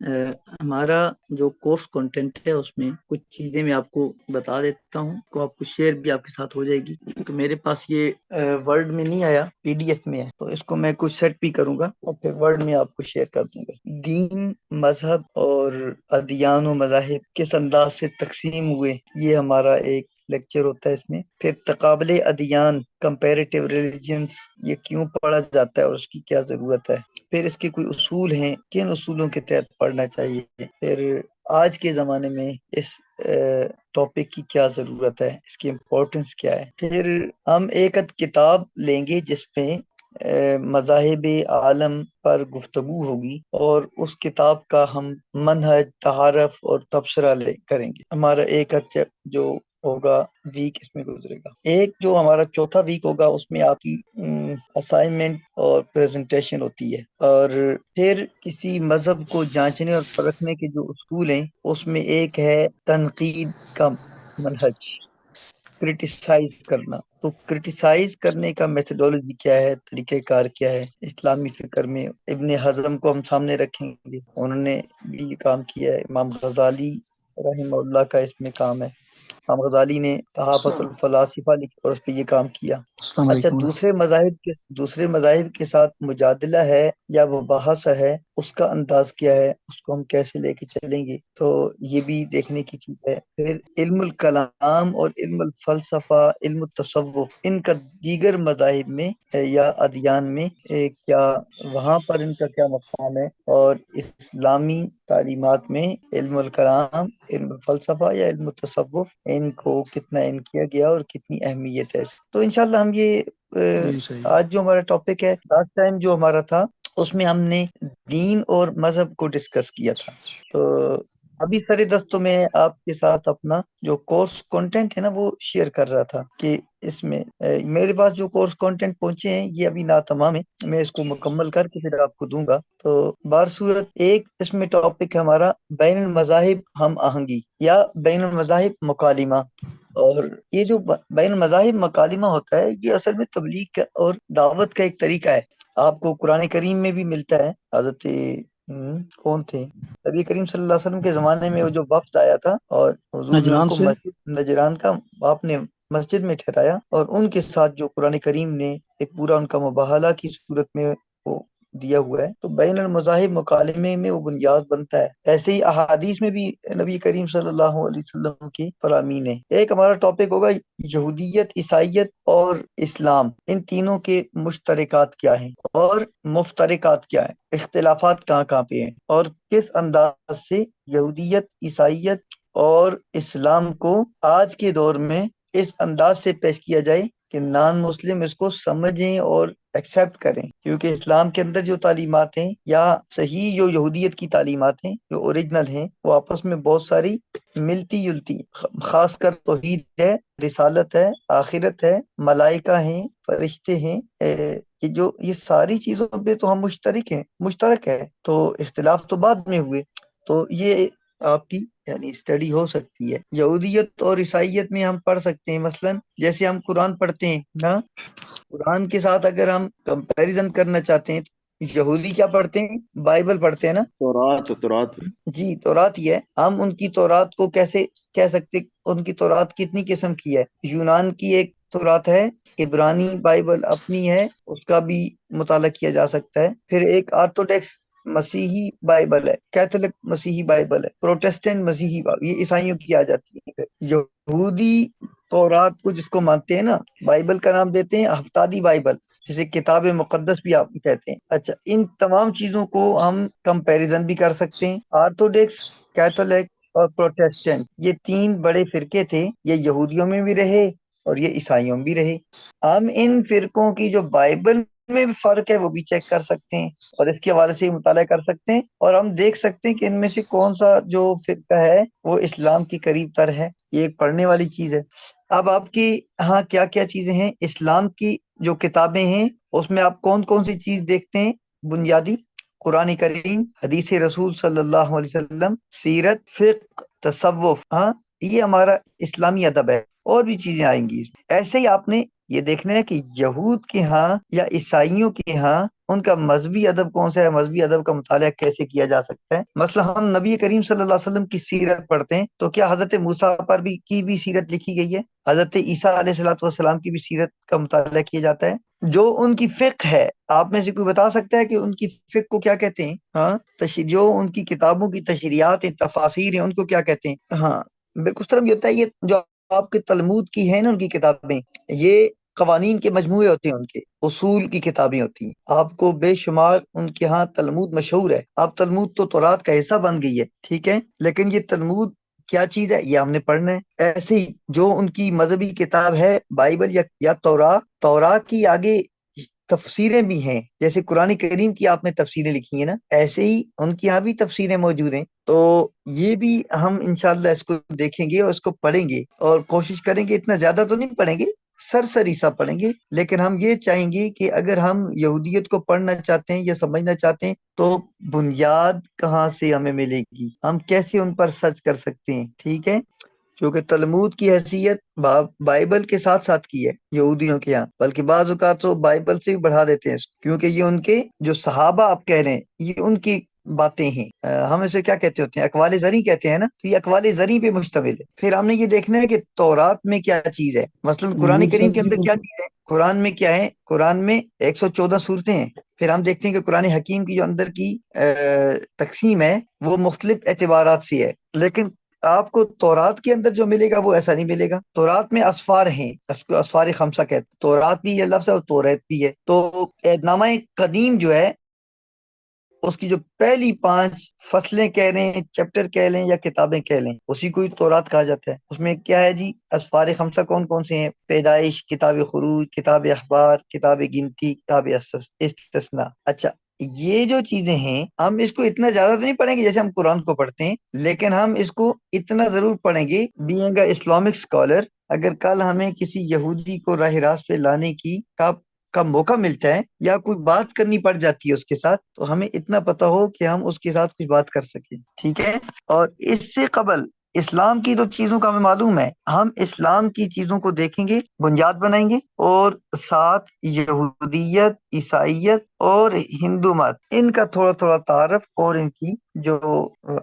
ہمارا جو course content ہے اس میں کچھ چیزیں میں آپ کو بتا دیتا ہوں، کو آپ کو شیئر بھی آپ کے ساتھ ہو جائے گی، کیونکہ میرے پاس یہ ورڈ میں نہیں آیا، پی ڈی ایف میں ہے، تو اس کو میں کچھ سیٹ بھی کروں گا اور پھر ورڈ میں آپ کو شیئر کر دوں گا۔ دین، مذہب اور ادیان و مذاہب کس انداز سے تقسیم ہوئے، یہ ہمارا ایک لیکچر ہوتا ہے اس میں۔ پھر تقابل ادیان، کمپیریٹیو ریلیجنس، یہ کیوں پڑھا جاتا ہے اور اس کی کیا ضرورت ہے۔ پھر اس کے کوئی اصول ہیں، کن اصولوں کے تحت پڑھنا چاہیے۔ پھر آج کے زمانے میں اس ٹاپک کی کیا ضرورت ہے، اس کی امپورٹنس کیا ہے۔ پھر ہم ایک کتاب لیں گے جس میں مذاہب عالم پر گفتگو ہوگی، اور اس کتاب کا ہم منہج، تعارف اور تبصرہ کریں گے۔ ہمارا ایک جو ہوگا ویک اس میں گزرے گا۔ ایک جو ہمارا چوتھا ویک ہوگا اس میں آپ کی اسائنمنٹ اور پریزنٹیشن ہوتی ہے۔ اور پھر کسی مذہب کو جانچنے اور پرکھنے کے جو اصول ہیں اس میں ایک ہے تنقید کا منہج، کرٹیسائز کرنا۔ تو کرٹیسائز کرنے کا میتھڈولوجی کیا ہے، طریقہ کار کیا ہے اسلامی فکر میں۔ ابن حزم کو ہم سامنے رکھیں گے، انہوں نے بھی یہ کام کیا ہے۔ امام غزالی رحمہ اللہ کا اس میں کام ہے، امام غزالی نے تحافت الفلاسفہ لکھی اور اس پہ یہ کام کیا۔ السلام اچھا، علیکم۔ دوسرے مذاہب کے ساتھ مجادلہ ہے یا وہ بحث ہے، اس کا انداز کیا ہے، اس کو ہم کیسے لے کے چلیں گے، تو یہ بھی دیکھنے کی چیز ہے۔ پھر علم الکلام اور علم الفلسفہ، علم التصوف، ان کا دیگر مذاہب میں یا ادیان میں کیا، وہاں پر ان کا کیا مقام ہے، اور اسلامی تعلیمات میں علم الکلام، علم الفلسفہ یا علم التصوف، ان کو کتنا کیا گیا اور کتنی اہمیت ہے۔ تو انشاءاللہ ہم یہ جی صحیح۔ آج جو ہمارا ٹاپک ہے، لاسٹ ٹائم جو ہمارا تھا اس میں ہم نے دین اور مذہب کو ڈسکس کیا تھا۔ تو ابھی سر دستوں میں آپ کے ساتھ اپنا جو کورس کنٹینٹ ہے نا وہ شیئر کر رہا تھا کہ اس میں میرے پاس جو کورس کنٹینٹ پہنچے ہیں یہ ابھی ناتمام ہے، میں اس کو مکمل کر کے پھر آپ کو دوں گا۔ تو بار صورت ایک اس میں ٹاپک ہے ہمارا بین المذاہب ہم آہنگی یا بین المذاہب مکالمہ۔ اور یہ جو بین المذاہب مکالمہ ہوتا ہے یہ اصل میں تبلیغ کا اور دعوت کا ایک طریقہ ہے۔ آپ کو قرآن کریم میں بھی ملتا ہے۔ حضرت کون تھے، نبی کریم صلی اللہ علیہ وسلم کے زمانے میں وہ جو وفد آیا تھا اور حضور نے ان نجران کو سے مسجد نجران کا آپ نے مسجد میں ٹھہرایا، اور ان کے ساتھ جو قرآن کریم نے ایک پورا ان کا مباہلہ کی صورت میں وہ دیا ہوا ہے، تو بین المذاہب مکالمے میں وہ بنیاد بنتا ہے۔ ایسے ہی احادیث میں بھی نبی کریم صلی اللہ علیہ وسلم کی فرامین ہے۔ ایک ہمارا ٹاپک ہوگا یہودیت، عیسائیت اور اسلام، ان تینوں کے مشترکات کیا ہیں اور مفترقات کیا ہیں، اختلافات کہاں کہاں پہ ہیں، اور کس انداز سے یہودیت، عیسائیت اور اسلام کو آج کے دور میں اس انداز سے پیش کیا جائے کہ نان مسلم اس کو سمجھیں اور ایکسیپٹ کریں، کیونکہ اسلام کے اندر جو تعلیمات ہیں یا صحیح جو یہودیت کی تعلیمات ہیں جو اوریجنل ہیں وہ آپس میں بہت ساری ملتی جلتی، خاص کر توحید ہے، رسالت ہے، آخرت ہے، ملائکہ ہیں، فرشتے ہیں، یہ ساری چیزوں پہ تو ہم مشترک ہے، تو اختلاف تو بعد میں ہوئے۔ تو یہ آپ کی یعنی اسٹڈی ہو سکتی ہے۔ یہودیت اور عیسائیت میں ہم پڑھ سکتے ہیں، مثلا جیسے ہم قرآن پڑھتے ہیں نا، قرآن کے ساتھ اگر ہم کمپیریزن کرنا چاہتے ہیں تو یہودی کیا پڑھتے ہیں، بائبل پڑھتے ہیں نا، تورات جی تورات ہی ہے۔ ہم ان کی تورات کو کیسے کہہ سکتے، ان کی تورات کتنی قسم کی ہے، یونان کی ایک تورات ہے، عبرانی بائبل اپنی ہے، اس کا بھی مطالعہ کیا جا سکتا ہے۔ پھر ایک آرتھوڈکس مسیحی بائبل ہے، کیتھولک مسیحی بائبل ہے، پروٹیسٹنٹ مسیحی بائبل، یہ عیسائیوں کی آ جاتی ہے۔ یہودی تورات کو جس کو مانتے ہیں نا، بائبل کا نام دیتے ہیں ہفتادی بائبل، جسے کتاب مقدس بھی آپ کہتے ہیں۔ اچھا، ان تمام چیزوں کو ہم کمپیریزن بھی کر سکتے ہیں۔ آرتھوڈکس، کیتھولک اور پروٹیسٹنٹ، یہ تین بڑے فرقے تھے، یہ یہودیوں میں بھی رہے اور یہ عیسائیوں میں بھی رہے۔ ہم ان فرقوں کی جو بائبل میں بھی فرق ہے وہ بھی چیک کر سکتے ہیں اور اس کے حوالے سے مطالعہ کر سکتے ہیں، اور ہم دیکھ سکتے ہیں کہ ان میں سے کون سا جو فرقہ ہے وہ اسلام کی قریب تر ہے۔ یہ ایک پڑھنے والی چیز ہے۔ اب آپ کی ہاں کیا کیا چیزیں ہیں، اسلام کی جو کتابیں ہیں اس میں آپ کون کون سی چیز دیکھتے ہیں، بنیادی قرآن کریم، حدیث رسول صلی اللہ علیہ وسلم، سیرت، فقہ، تصوف، ہاں یہ ہمارا اسلامی ادب ہے، اور بھی چیزیں آئیں گی اس میں۔ ایسے ہی آپ نے یہ دیکھنا ہے کہ یہود کے ہاں یا عیسائیوں کے ہاں ان کا مذہبی ادب کون سا ہے، مذہبی ادب کا مطالعہ کیسے کیا جا سکتا ہے. مثلا ہم نبی کریم صلی اللہ علیہ وسلم کی سیرت پڑھتے ہیں تو کیا حضرت موسیٰ پر بھی سیرت لکھی گئی ہے، حضرت عیسیٰ علیہ الصلوۃ والسلام کی بھی سیرت کا مطالعہ کیا جاتا ہے. جو ان کی فقہ ہے، آپ میں سے کوئی بتا سکتا ہے کہ ان کی فقہ کو کیا کہتے ہیں؟ ہاں، جو ان کی کتابوں کی تشریحات ہیں، تفاسیر ہیں، ان کو کیا کہتے ہیں؟ ہاں بالکل اس طرح یہ ہوتا ہے. یہ جو آپ کے تلمود کی ہے نا ان کی کتابیں، یہ قوانین کے مجموعے ہوتے ہیں، ان کے اصول کی کتابیں ہوتی ہیں. آپ کو بے شمار ان کے ہاں تلمود مشہور ہے. اب تلمود تو تورات کا حصہ بن گئی ہے، ٹھیک ہے، لیکن یہ تلمود کیا چیز ہے یہ ہم نے پڑھنا ہے. ایسے ہی جو ان کی مذہبی کتاب ہے بائبل یا تورات کی آگے تفسیریں بھی ہیں، جیسے قرآن کریم کی آپ نے تفسیریں لکھی ہیں نا، ایسے ہی ان کی یہاں بھی تفسیریں موجود ہیں. تو یہ بھی ہم انشاءاللہ اس کو دیکھیں گے اور اس کو پڑھیں گے، اور کوشش کریں گے اتنا زیادہ تو نہیں پڑھیں گے، سرسری سا پڑھیں گے، لیکن ہم یہ چاہیں گے کہ اگر ہم یہودیت کو پڑھنا چاہتے ہیں یا سمجھنا چاہتے ہیں تو بنیاد کہاں سے ہمیں ملے گی، ہم کیسے ان پر سرچ کر سکتے ہیں. ٹھیک ہے، کیونکہ تلمود کی حیثیت بائبل کے ساتھ ساتھ کی ہے یہودیوں کے یہاں، بلکہ بعض اوقات تو بائبل سے بھی بڑھا دیتے ہیں اس کو، کیونکہ یہ ان کے جو صحابہ آپ کہہ رہے ہیں یہ ان کی باتیں ہیں. ہم اسے کیا کہتے ہوتے ہیں، اقوال زرعی کہتے ہیں نا، تو یہ اقوال زرعی پہ مشتمل ہے. پھر ہم نے یہ دیکھنا ہے کہ تورات میں کیا چیز ہے، مثلا قرآن جی کریم سر کے جی اندر کیا چیز ہے، قرآن میں کیا ہے، قرآن میں 114 صورتیں ہیں. پھر ہم دیکھتے ہیں کہ قرآن حکیم کی جو اندر کی تقسیم ہے وہ مختلف اعتبارات سے ہے، لیکن آپ کو تورات کے اندر جو ملے گا وہ ایسا نہیں ملے گا. تورات میں اسفار ہیں، اس کو اسفار خمسہ کہتے ہیں. تورات بھی یہ لفظ ہے اور توریت بھی ہے. تو عہد نامہ قدیم جو ہے اس کی جو پہلی 5 فصلیں کہہ لیں، چیپٹر کہہ لیں یا کتابیں کہہ لیں، اسی کو ہی تورات کہا جاتا ہے. اس میں کیا ہے جی، اسفار خمسہ کون کون سے ہیں؟ پیدائش، کتاب خروج، کتاب اخبار، کتاب گنتی، کتاب استثناء. اچھا، یہ جو چیزیں ہیں ہم اس کو اتنا زیادہ تو نہیں پڑھیں گے جیسے ہم قرآن کو پڑھتے ہیں، لیکن ہم اس کو اتنا ضرور پڑھیں گے. بینگ اے اسلامک اسکالر، اگر کل ہمیں کسی یہودی کو راہ راست پہ لانے کا موقع ملتا ہے یا کوئی بات کرنی پڑ جاتی ہے اس کے ساتھ، تو ہمیں اتنا پتا ہو کہ ہم اس کے ساتھ کچھ بات کر سکیں. ٹھیک ہے، اور اس سے قبل اسلام کی تو چیزوں کا ہمیں معلوم ہے، ہم اسلام کی چیزوں کو دیکھیں گے، بنیاد بنائیں گے، اور ساتھ یہودیت، عیسائیت اور ہندو مت، ان کا تھوڑا تھوڑا تعارف اور ان کی جو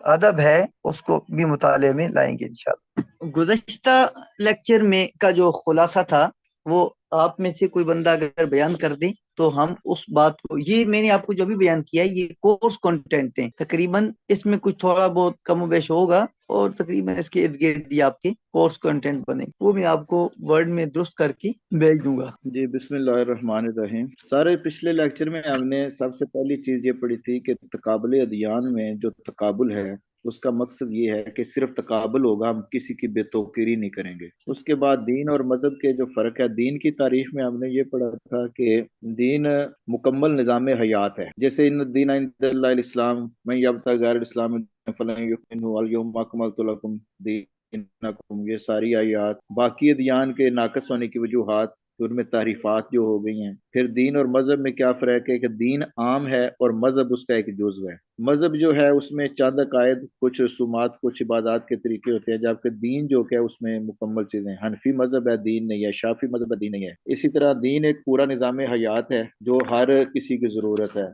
ادب ہے اس کو بھی مطالعے میں لائیں گے انشاءاللہ. گزشتہ لیکچر میں کا جو خلاصہ تھا وہ آپ میں سے کوئی بندہ اگر بیان کر دے تو ہم اس بات کو، یہ میں نے آپ کو جو بھی بیان کیا ہے یہ کورس کنٹینٹ ہے، تقریباً اس میں کچھ تھوڑا بہت کم و بیش ہوگا، اور تقریباً اس کے ارد گرد ہی آپ کے کورس کنٹینٹ بنے، وہ میں آپ کو ورڈ میں درست کر کے بھیج دوں گا. جی بسم اللہ الرحمن الرحیم. سارے پچھلے لیکچر میں ہم نے سب سے پہلی چیز یہ پڑھی تھی کہ تقابل ادیان میں جو تقابل ہے اس کا مقصد یہ ہے کہ صرف تقابل ہوگا، ہم کسی کی بے توقیری نہیں کریں گے. اس کے بعد دین اور مذہب کے جو فرق ہے، دین کی تعریف میں ہم نے یہ پڑھا تھا کہ دین مکمل نظام حیات ہے. جیسے ان الدین عند اللہ الاسلام من یبتغی غیر الاسلام فلن یقبل منہ الیوم اکملت لکم دینکم، یہ ساری آیات باقی ادیان کے ناقص ہونے کی وجوہات، ان میں تعریفات جو ہو گئی ہیں. پھر دین اور مذہب میں کیا فرق ہے کہ دین عام ہے اور مذہب اس کا ایک جزو ہے. مذہب جو ہے اس میں چند عقائد، کچھ رسومات، کچھ عبادات کے طریقے ہوتے ہیں، جبکہ دین جو کہ اس میں مکمل چیزیں ہیں. حنفی مذہب ہے دین نہیں ہے، شافی مذہب ہے دین نہیں ہے. اسی طرح دین ایک پورا نظام حیات ہے جو ہر کسی کی ضرورت ہے.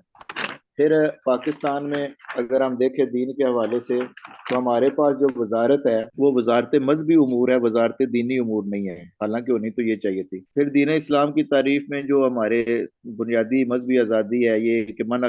پھر پاکستان میں اگر ہم دیکھیں دین کے حوالے سے تو ہمارے پاس جو وزارت ہے وہ وزارت مذہبی امور ہے، وزارت دینی امور نہیں ہے، حالانکہ ہونی تو یہ چاہیے تھی. پھر دین اسلام کی تعریف میں جو ہمارے بنیادی مذہبی آزادی ہے یہ کہ من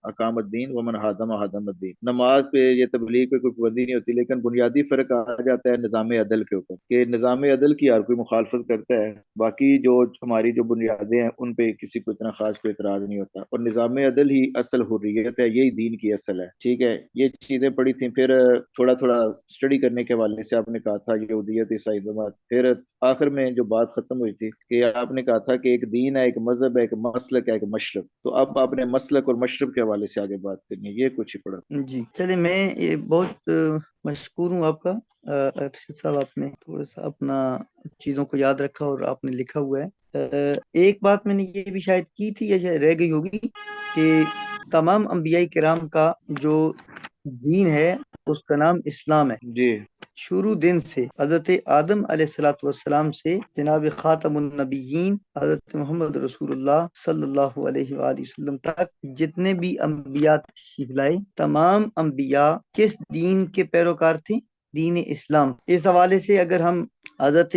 اقام الدین ومن حدم حدم الدین. نماز پہ یہ تبلیغ پہ کوئی پابندی نہیں ہوتی، لیکن بنیادی فرق آ جاتا ہے نظام عدل کے اوپر کہ نظام عدل کی ہر کوئی مخالفت کرتا ہے، باقی جو ہماری جو بنیادیں ہیں ان پہ کسی کو اتنا خاص کوئی اعتراض نہیں ہوتا، اور نظام عدل ہی اصل حریت ہے، یہی دین کی اصل ہے. ٹھیک ہے، یہ چیزیں پڑھی تھیں. پھر تھوڑا تھوڑا اسٹڈی کرنے کے حوالے سے آپ نے کہا تھا یہودیت، عیسائیت. پھر آخر میں جو بات ختم ہوئی تھی کہ آپ نے کہا تھا کہ ایک دین ہے، ایک مذہب ہے، ایک مسلک ہے، ایک مشرب. تو اب آپ نے مسلک اور مشرب کے حوالے سے آگے بات کرنی ہے، یہ کچھ ہی پڑھا. جی چلے، میں یہ بہت مشکور ہوں آپ کا ارشد صاحب، آپ نے تھوڑا سا اپنا چیزوں کو یاد رکھا اور آپ نے لکھا ہوا ہے. ایک بات میں نے یہ بھی شاید کی تھی یا شاید رہ گئی ہوگی کہ تمام انبیاء کرام کا جو دین ہے اس کا نام اسلام ہے۔ جی شروع دن سے حضرت آدم علیہ الصلوۃ والسلام سے جناب خاتم النبیین حضرت محمد رسول اللہ صلی اللہ علیہ وآلہ وسلم تک جتنے بھی انبیاء تشریف لائے، تمام انبیاء کس دین کے پیروکار تھے؟ دین اسلام۔ اس حوالے سے اگر ہم حضرت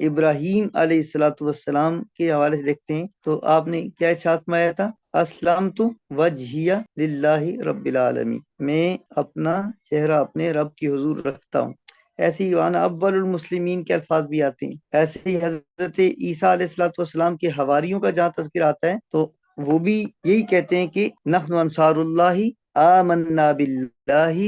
ابراہیم علیہ الصلوۃ والسلام کے حوالے سے دیکھتے ہیں تو آپ نے کیا ارشاد فرمایا تھا؟ اسلمت وجہیہ للہ رب العالمین، میں اپنا چہرہ اپنے رب کی حضور رکھتا ہوں۔ ایسے ہی وانا اول المسلمین کے الفاظ بھی آتے ہیں۔ ایسے ہی حضرت عیسیٰ علیہ الصلوۃ والسلام کے حواریوں کا جہاں تذکر آتا ہے تو وہ بھی یہی کہتے ہیں کہ نحن انصار اللہ آمنا باللہ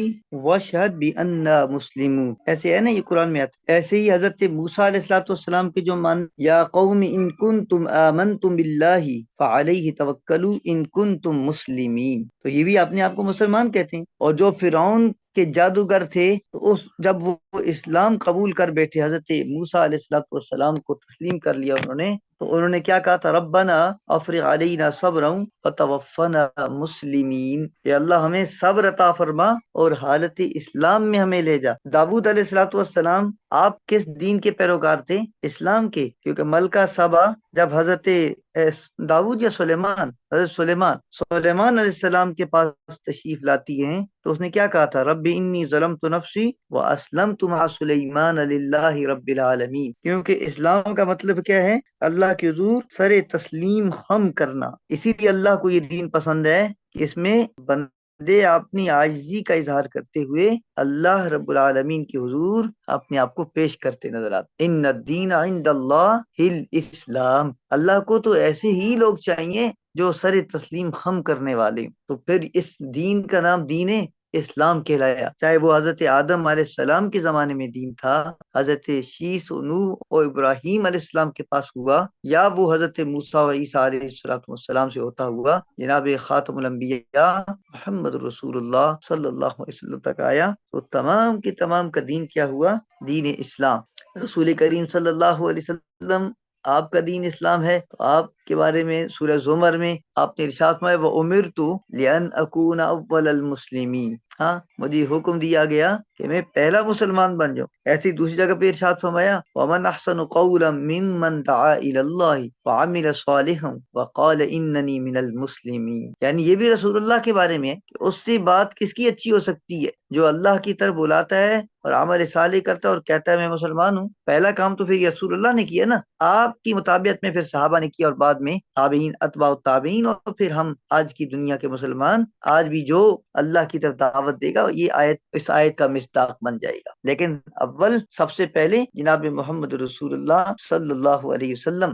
واشہد بأننا مسلمون، ایسے ہے نا، یہ قرآن میں آتا ہے۔ ایسے ہی حضرت موسیٰ علیہ الصلوۃ والسلام کے جو مان یا قوم ان کنتم آمنتم باللہ فعلیہ توکلوا ان کنتم مسلمین، تو یہ بھی اپنے آپ کو مسلمان کہتے ہیں۔ اور جو فرعون کے جادوگر تھے تو جب وہ اسلام قبول کر بیٹھے، حضرت موسیٰ علیہ الصلوۃ والسلام کو تسلیم کر لیا انہوں نے کیا کہا تھا؟ ربنا افرغ علینا صبرا وتوفنا مسلمین، کہ اللہ ہمیں صبر عطا فرما اور حالت اسلام میں ہمیں لے جا۔ داؤد علیہ الصلوۃ والسلام آپ کس دین کے پیروکار تھے؟ اسلام کے، کیونکہ ملکہ سبا جب حضرت داؤد یا سلیمان، حضرت سلیمان علیہ السلام کے پاس تشریف لاتی ہیں تو اس نے کیا کہا تھا؟ رب انی ظلمت نفسی واسلمت مع سلیمان للہ رب العالمین، کیونکہ اسلام کا مطلب کیا ہے؟ اللہ کے حضور سر تسلیم خم کرنا۔ اسی لیے اللہ کو یہ دین پسند ہے کہ اس میں بندے اپنی عاجزی کا اظہار کرتے ہوئے اللہ رب العالمین کے حضور اپنے آپ کو پیش کرتے نظر آتے۔ ان الدین عند اللہ الاسلام، اللہ کو تو ایسے ہی لوگ چاہیے جو سر تسلیم خم کرنے والے۔ تو پھر اس دین کا نام دین اسلام کہلایا، چاہے وہ حضرت آدم علیہ السلام کے زمانے میں دین تھا، حضرت شیس و نوح اور ابراہیم علیہ السلام کے پاس ہوا، یا وہ حضرت موسیٰ و عیسیٰ علیہ السلام سے ہوتا ہوا، جناب خاتم الانبیاء محمد رسول اللہ صلی اللہ علیہ وسلم تک آیا، تو تمام کے تمام کا دین کیا ہوا؟ دین اسلام۔ رسول کریم صلی اللہ علیہ وسلم آپ کا دین اسلام ہے، تو آپ کے بارے میں سورہ زمر میں آپ نے ارشاد فرمایا وَأُمِرْتُ لِأَنْ أَكُونَ أَوَّلَ الْمُسْلِمِينَ، ہاں مجھے حکم دیا گیا کہ میں پہلا مسلمان بن جاؤں۔ ایسی دوسری جگہ پہ ارشاد فرمایا وَمَنْ أَحْسَنُ قَوْلًا مِّمَّنْ دَعَا إِلَى اللَّهِ وَعَمِلَ صَالِحًا وَقَالَ إِنَّنِي مِنَ الْمُسْلِمِينَ، یعنی یہ بھی رسول اللہ کے بارے میں ہے کہ اس سے بات کس کی اچھی ہو سکتی ہے؟ جو اللہ کی طرف بلاتا ہے اور عمل صالح کرتا ہے اور کہتا ہے میں مسلمان ہوں۔ پہلا کام تو پھر رسول اللہ نے کیا نا، آپ کی مطابعت میں پھر صحابہ نے کیا، اور بعد میں تابعین، اتباع التابعین، اور پھر ہم آج کی دنیا کے مسلمان آج بھی جو اللہ کی طرف دعوت دے گا یہ آیت اس آیت کا مصداق بن جائے گا۔ لیکن اول سب سے پہلے جناب محمد رسول اللہ صلی اللہ علیہ وسلم۔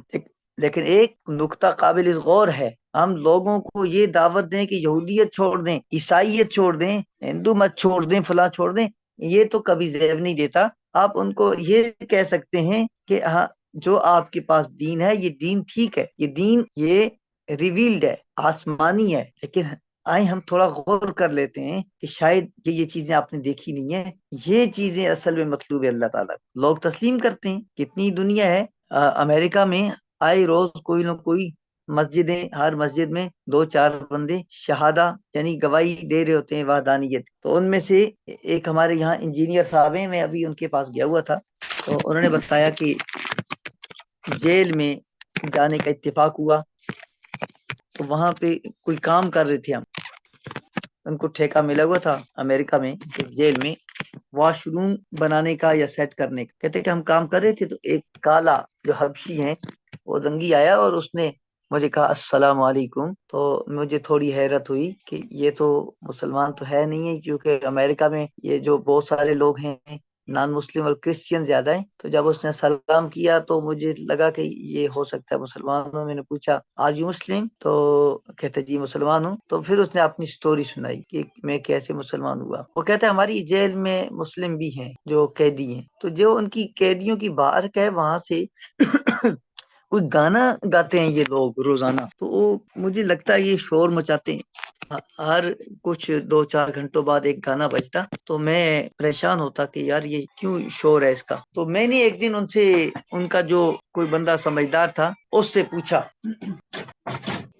لیکن ایک نقطہ قابل غور ہے، ہم لوگوں کو یہ دعوت دیں کہ یہودیت چھوڑ دیں، عیسائیت چھوڑ دیں، ہندو مت چھوڑ دیں، فلاں چھوڑ دیں، یہ تو کبھی زیب نہیں دیتا۔ آپ ان کو یہ کہہ سکتے ہیں کہ ہاں جو آپ کے پاس دین ہے یہ دین ٹھیک ہے، یہ دین یہ ریویلڈ ہے، آسمانی ہے، لیکن آئیں ہم تھوڑا غور کر لیتے ہیں کہ شاید یہ چیزیں آپ نے دیکھی نہیں ہیں، یہ چیزیں اصل میں مطلوب ہے اللہ تعالیٰ۔ لوگ تسلیم کرتے ہیں، کتنی دنیا ہے، امریکہ میں آئے روز کوئی نہ کوئی مسجدیں، ہر مسجد میں 2-4 بندے شہادہ یعنی گواہی دے رہے ہوتے ہیں وحدانیت۔ تو ان میں سے ایک ہمارے یہاں انجینئر صاحب ہیں، میں ابھی ان کے پاس گیا ہوا تھا، تو انہوں نے بتایا کہ جیل میں جانے کا اتفاق ہوا، تو وہاں پہ کوئی کام کر رہے تھے، ہم ان کو ٹھیکہ ملا ہوا تھا امریکہ میں جیل میں واش روم بنانے کا یا سیٹ کرنے کا۔ کہتے کہ ہم کام کر رہے تھے تو ایک کالا جو حبشی ہیں وہ زنگی آیا اور اس نے مجھے کہا السلام علیکم، تو مجھے تھوڑی حیرت ہوئی کہ یہ تو مسلمان تو ہے نہیں ہے، کیونکہ امریکہ میں یہ جو بہت سارے لوگ ہیں نان مسلم اور کرسچین زیادہ ہیں۔ تو جب اس نے سلام کیا تو مجھے لگا کہ یہ ہو سکتا ہے مسلمان ہو۔ میں نے پوچھا آر یو مسلم، تو کہتے جی مسلمان ہوں۔ تو پھر اس نے اپنی سٹوری سنائی کہ میں کیسے مسلمان ہوا۔ وہ کہتا ہے ہماری جیل میں مسلم بھی ہیں جو قیدی ہیں، تو جو ان کی قیدیوں کی بارک ہے وہاں سے کوئی گانا گاتے ہیں یہ لوگ روزانہ، تو وہ مجھے لگتا ہے یہ شور مچاتے ہیں، ہر کچھ 2-4 گھنٹوں بعد ایک گانا بجتا، تو میں پریشان ہوتا کہ یار یہ کیوں شور ہے اس کا۔ تو میں نے ایک دن ان سے، ان کا جو کوئی بندہ سمجھدار تھا اس سے پوچھا،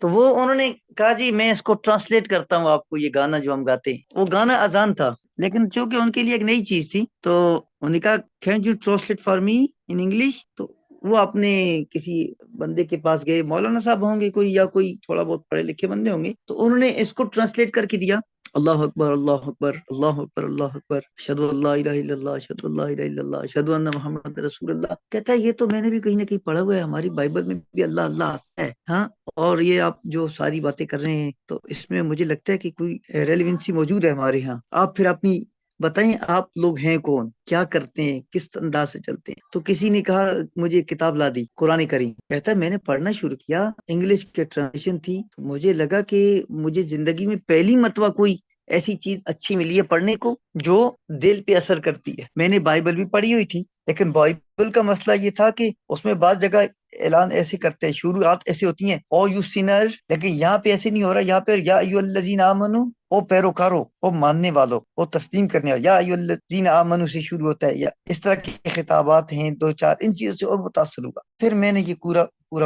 تو وہ انہوں نے کہا جی میں اس کو ٹرانسلیٹ کرتا ہوں آپ کو، یہ گانا جو ہم گاتے ہیں وہ گانا اذان تھا، لیکن چونکہ ان کے لیے ایک نئی چیز تھی تو انہوں نے کہا can you translate for me in English. تو وہ اپنے کسی بندے کے پاس گئے، مولانا صاحب ہوں گے کوئی یا کوئی تھوڑا بہت پڑھے لکھے بندے ہوں گے، تو انہوں نے اس کو ٹرانسلیٹ کر کے دیا. اللہ اکبر اللہ اکبر اللہ اکبر اللہ اکبر اشہد ان لا الہ الا اللہ اشہد ان لا الہ الا اللہ اشہد ان محمد رسول اللہ. کہتا ہے یہ تو میں نے بھی کہیں نہ کہیں پڑھا ہوا ہے، ہماری بائبل میں بھی اللہ اللہ آتا ہے. ہاں، اور یہ آپ جو ساری باتیں کر رہے ہیں تو اس میں مجھے لگتا ہے کہ کوئی ریلیونسی موجود ہے ہمارے ہاں. آپ پھر اپنی بتائیں آپ لوگ ہیں کون، کیا کرتے ہیں، کس انداز سے چلتے ہیں. تو کسی نے کہا مجھے کتاب لا دی قرآن کریم. کہتا ہے میں نے پڑھنا شروع کیا، انگلش کے ٹرانسلیشن تھی، تو مجھے لگا کہ مجھے زندگی میں پہلی مرتبہ کوئی ایسی چیز اچھی ملی ہے پڑھنے کو جو دل پہ اثر کرتی ہے. میں نے بائبل بھی پڑھی ہوئی تھی، لیکن بائبل کا مسئلہ یہ تھا کہ اس میں بعض جگہ اعلان ایسے کرتے ہیں، شروعات ایسے ہوتی ہیں او یو سینر، لیکن یہاں پہ ایسے نہیں ہو رہا. یہاں پہ یا ایھا الذین آمنو، او پیروکارو، او ماننے والوں، او تسلیم کرنے والوں، یا ایھا الذین آمنو سے شروع ہوتا ہے، یا اس طرح کے خطابات ہیں دو چار، ان چیزوں سے اور متاثر ہوا. پھر میں نے یہ پورا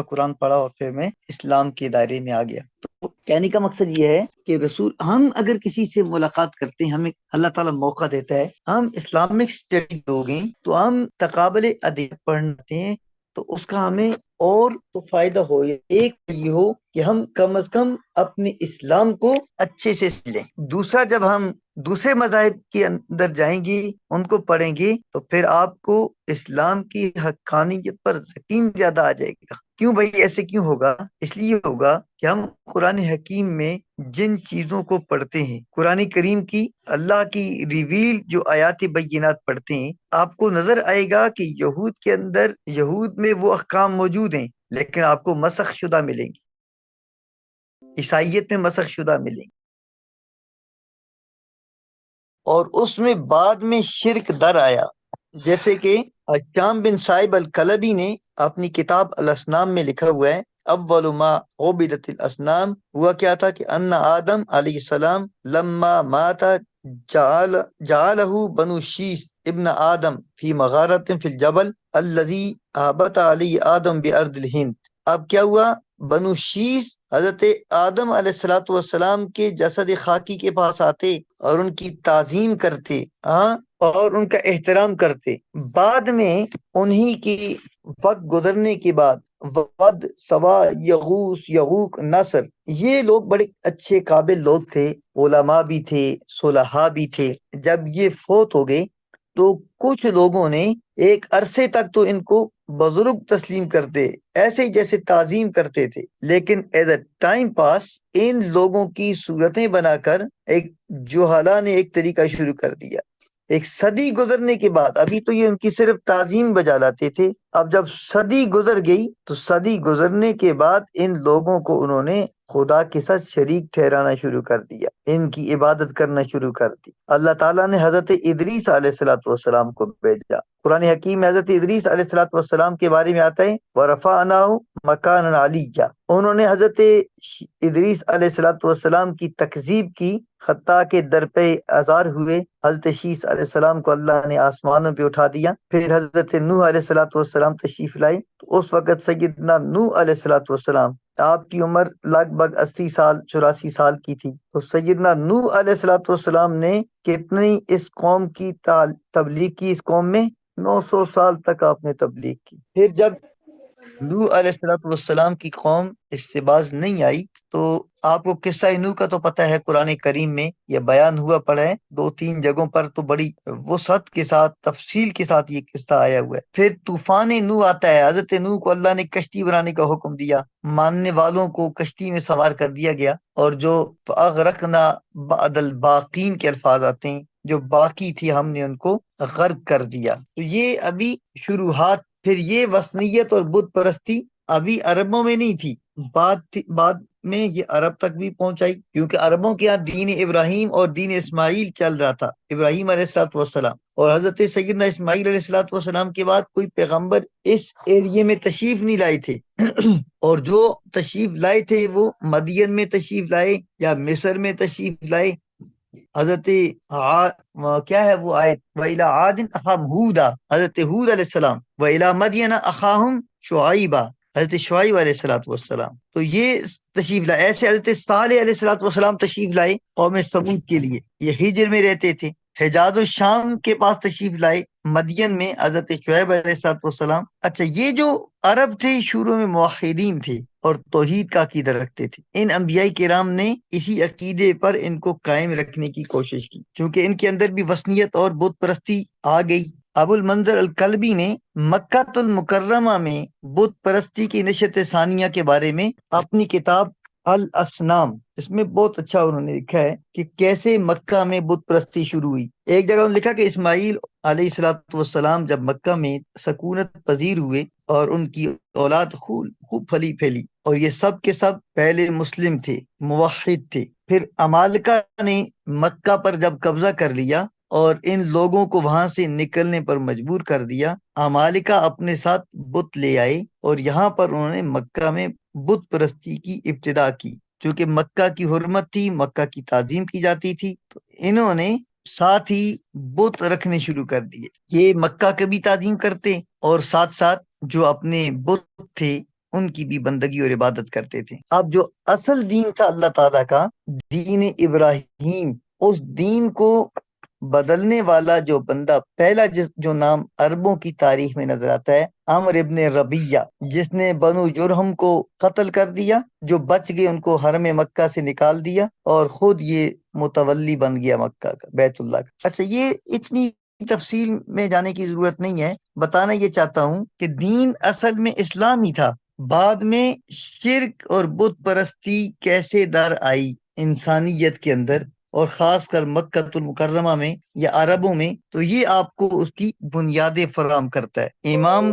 قرآن پڑھا اور پھر میں اسلام کے دائرے میں آ گیا. تو کہنے کا مقصد یہ ہے کہ رسول، ہم اگر کسی سے ملاقات کرتے ہیں، ہمیں اللہ تعالیٰ موقع دیتا ہے، ہم اسلامک اسٹڈیز لوگ ہیں تو ہم تقابل ادب پڑھتے ہیں، تو اس کا ہمیں اور تو فائدہ ہو. ایک یہ ہو کہ ہم کم از کم اپنے اسلام کو اچھے سے سمجھیں. دوسرا، جب ہم دوسرے مذاہب کے اندر جائیں گے، ان کو پڑھیں گے، تو پھر آپ کو اسلام کی حقانیت پر یقین زیادہ آ جائے گا. کیوں بھائی ایسے کیوں ہوگا؟ اس لیے ہوگا کہ ہم قرآن حکیم میں جن چیزوں کو پڑھتے ہیں، قرآن کریم کی اللہ کی ریویل جو آیات بینات پڑھتے ہیں، آپ کو نظر آئے گا کہ یہود کے اندر، یہود میں وہ احکام موجود ہیں لیکن آپ کو مسخ شدہ ملیں گے، عیسائیت میں مسخ شدہ ملیں گے، اور اس میں بعد میں شرک در آیا. جیسے کہ حشام بن صائب الکلبی نے اپنی کتاب الاسنام میں لکھا ہوا ہے، اول ما عبدت الاسنام، ہوا کیا تھا کہ ان آدم علیہ السلام لما مات جعلہ بنو شیس ابن آدم فی مغارت فی الجبل الذی اہبط علیہ آدم بارض الہند. اب کیا ہوا؟ بنو شیس حضرت آدم علیہ الصلوۃ والسلام کے جسد خاکی کے پاس آتے اور ان کی تعظیم کرتے، ہاں، اور ان کا احترام کرتے. بعد میں انہی کی وقت گزرنے کے بعد ود سوا یغوس یغوک نصر، یہ لوگ بڑے اچھے قابل لوگ تھے، علماء بھی تھے، صلحاء بھی تھے. جب یہ فوت ہو گئے تو کچھ لوگوں نے ایک عرصے تک تو ان کو بزرگ تسلیم کرتے، ایسے ہی جیسے تعظیم کرتے تھے، لیکن ایز اے ٹائم پاس ان لوگوں کی صورتیں بنا کر ایک جوہلا نے ایک طریقہ شروع کر دیا. ایک صدی گزرنے کے بعد، ابھی تو یہ ان کی صرف تعظیم بجا لاتے تھے، اب جب صدی گزر گئی تو صدی گزرنے کے بعد ان لوگوں کو انہوں نے خدا کے ساتھ شریک ٹھہرانا شروع کر دیا، ان کی عبادت کرنا شروع کر دی. اللہ تعالیٰ نے حضرت ادریس علیہ الصلوۃ والسلام کو بھیجا. قرآن حکیم میں حضرت ادریس علیہ الصلوۃ والسلام کے بارے میں آتا ہے وَرَفَعْنَاهُ مَكَانًا عَلِيًّا. انہوں نے حضرت ادریس علیہ الصلوۃ والسلام کی تکذیب کی، حتیٰ کہ در پہ آزار ہوئے. حضرت شیس علیہ السلام کو اللہ نے آسمانوں پہ اٹھا دیا. پھر حضرت نوح علیہ الصلوۃ والسلام تشریف لائے، تو اس وقت سیدنا نوح علیہ الصلوۃ والسلام، آپ کی عمر لگ بھگ 80 سال 84 سال کی تھی، تو سیدنا نوح علیہ الصلوۃ والسلام نے کتنی اس قوم کی تبلیغ کی، اس قوم میں 900 سال تک آپ نے تبلیغ کی. پھر جب نوح علیہ السلام والسلام کی قوم اس سے باز نہیں آئی، تو آپ کو قصہ نوح کا تو پتہ ہے، قرآن کریم میں یہ بیان ہوا پڑا ہے 2-3 جگہوں پر، تو بڑی وسعت کے ساتھ تفصیل کے ساتھ یہ قصہ آیا ہوا ہے. پھر طوفان نوح آتا ہے، حضرت نوح کو اللہ نے کشتی بنانے کا حکم دیا، ماننے والوں کو کشتی میں سوار کر دیا گیا، اور جو اغرقنا بعد الباقین کے الفاظ آتے ہیں، جو باقی تھی ہم نے ان کو غرق کر دیا. تو یہ ابھی شروحات. پھر یہ وثنیت اور بت پرستی ابھی عربوں میں نہیں تھی، بعد میں یہ عرب تک بھی پہنچائی، کیونکہ عربوں کے یہاں دین ابراہیم اور دین اسماعیل چل رہا تھا، ابراہیم علیہ الصلوۃ والسلام، اور حضرت سیدنا اسماعیل علیہ الصلوۃ والسلام کے بعد کوئی پیغمبر اس ایریے میں تشریف نہیں لائے تھے. اور جو تشریف لائے تھے وہ مدین میں تشریف لائے یا مصر میں تشریف لائے. حضرت کیا ہے وہ آیت، وَإِلَىٰ عَادٍ أَخَاهُمْ هُودًا، حضرت ہود علیہ السلام، وَإِلَىٰ مَدْيَنَ أَخَاهُمْ شُعَيْبًا، حضرت شعیب علیہ الصلوۃ والسلام، تو یہ تشریف لائے. ایسے حضرت صالح علیہ الصلوۃ والسلام تشریف لائے قوم سمود کے لیے، یہ ہجر میں رہتے تھے. حجاز الشام کے پاس تشریف لائے مدین میں حضرت شعیب علیہ الصلوۃ والسلام. اچھا، یہ جو عرب تھے شروع میں موحدین تھے اور توحید کا عقیدہ رکھتے تھے. ان انبیاء کرام نے اسی عقیدے پر ان کو قائم رکھنے کی کوشش کی، کیونکہ ان کے اندر بھی وثنیت اور بت پرستی آ گئی. ابو المنظر الکلبی نے مکہ المکرمہ میں بت پرستی کی نشت ثانیہ کے بارے میں اپنی کتاب الاسنام، اس میں بہت اچھا انہوں نے لکھا ہے کہ کیسے مکہ میں بت پرستی شروع ہوئی. ایک جگہ انہوں نے لکھا کہ اسماعیل علیہ الصلوۃ والسلام جب مکہ میں سکونت پذیر ہوئے اور ان کی اولاد خوب پھلی پھیلی، اور یہ سب کے سب پہلے مسلم تھے، موحد تھے. پھر امالکہ نے مکہ پر جب قبضہ کر لیا اور ان لوگوں کو وہاں سے نکلنے پر مجبور کر دیا، امالکہ اپنے ساتھ بت لے آئے اور یہاں پر انہوں نے مکہ میں بت پرستی کی ابتدا کی. چونکہ مکہ کی حرمت تھی، مکہ کی تعظیم کی جاتی تھی، تو انہوں نے ساتھ ہی بت رکھنے شروع کر دیے. یہ مکہ کی بھی تعظیم کرتے اور ساتھ ساتھ جو اپنے بت تھے ان کی بھی بندگی اور عبادت کرتے تھے. اب جو اصل دین تھا اللہ تعالیٰ کا، دین ابراہیم، اس دین کو بدلنے والا جو بندہ پہلا جو نام عربوں کی تاریخ میں نظر آتا ہے، عمر ابن ربیہ، جس نے بنو جرہم کو قتل کر دیا، جو بچ گئے ان کو حرم مکہ سے نکال دیا اور خود یہ متولی بن گیا مکہ کا، بیت اللہ کا. اچھا، یہ اتنی تفصیل میں جانے کی ضرورت نہیں ہے، بتانا یہ چاہتا ہوں کہ دین اصل میں اسلام ہی تھا. بعد میں شرک اور بت پرستی کیسے در آئی انسانیت کے اندر، اور خاص کر مکہ المکرمہ میں یا عربوں میں، تو یہ آپ کو اس کی بنیادیں فراہم کرتا ہے. امام